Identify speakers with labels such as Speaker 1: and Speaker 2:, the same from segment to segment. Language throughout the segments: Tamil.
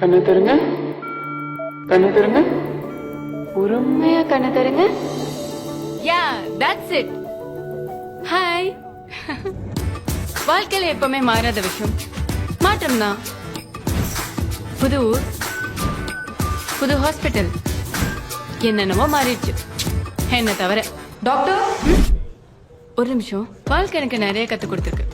Speaker 1: கண்ணை தருங்க, கண்ணை தருங்க, பொறுமையா கண்ணை தருங்க.
Speaker 2: Yeah that's it. ஹாய். வாழ்க்கையில எப்பவுமே மாறாத விஷயம் மாற்றம் தான். புது ஊர், புது ஹாஸ்பிட்டல், என்னென்னவோ மாறிடுச்சு என்ன தவிர.
Speaker 3: டாக்டர்
Speaker 2: ஒரு நிமிஷம். வாழ்க்கை எனக்கு நிறைய கத்து கொடுத்துருக்கு.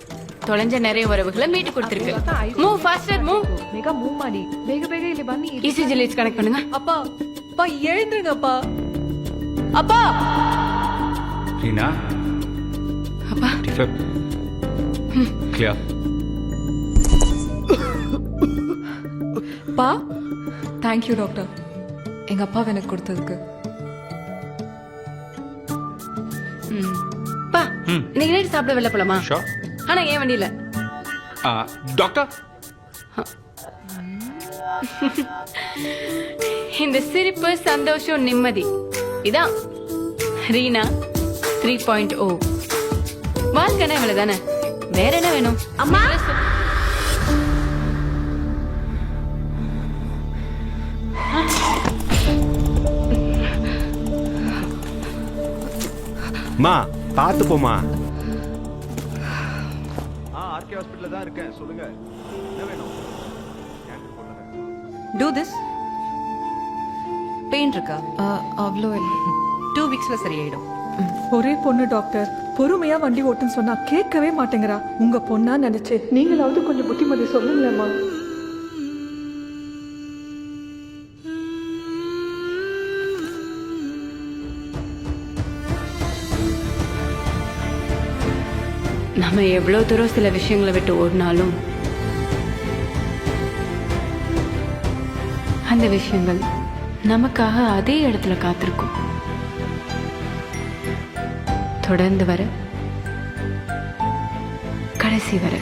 Speaker 2: ತೊಳೆಂಜ ನೆರೆ ಹೊರವುಗಳ ಮೀಟಿ ಕೊಡ್ತಿருக்கு. Move faster move.
Speaker 3: ಬೇಗ ಮೂವ್ ಮಾಡಿ. ಬೇಗ ಬೇಗ ಇಲ್ಲಿ ಬನ್ನಿ.
Speaker 2: இசிஜி லீட்ஸ் கனெக்ட் பண்ணுங்க.
Speaker 3: அப்பா அப்பா எழுந்துங்கப்பா.
Speaker 2: அப்பா
Speaker 4: ரீனா
Speaker 2: அப்பா
Speaker 4: டிஃபப் கிளியர்.
Speaker 3: பா தேங்க்யூ டாக்டர், எங்க அப்பா எனக்கு கொடுத்ததுக்கு.
Speaker 2: பா இன்னைக்கு நைட் சாப்பிட வெளில போலாமா?
Speaker 4: ஷோர்.
Speaker 2: ஆனா ஏன் வண்டியில?
Speaker 4: டாக்டர்
Speaker 2: இந்த சிரிப்பு சந்தோஷம் நிம்மதி இதான் ரீனா 3.0. வாழ்க்கைனா இவ்வளவுதானே, வேற என்ன வேணும்? அம்மா
Speaker 5: மா பார்த்து போமா.
Speaker 6: ஆர்கே ஹாஸ்பிடல்ல தான் இருக்கேன், சொல்லுங்க என்ன வேணும்?
Speaker 3: Do this. பெயின் இருக்கா? அவ்வளோ இல்லை. 2 வீக்ஸ்ல சரியாயிடும்.
Speaker 7: ஒரே பொண்ணு டாக்டர், பொறுமையா வண்டி ஓட்டுன்னு சொன்னா கேட்கவே மாட்டேங்கிறா. உங்க பொண்ணா நினைச்சு நீங்களாவது கொஞ்சம் புத்திமதி சொல்லுங்களேம்மா.
Speaker 2: நம்ம எவ்வளவு தூரம் சில விஷயங்களை விட்டு ஓடினாலும் அந்த விஷயங்கள் நமக்காக அதே இடத்துல காத்திருக்கும். தொடர்ந்து வர, கடைசி வர.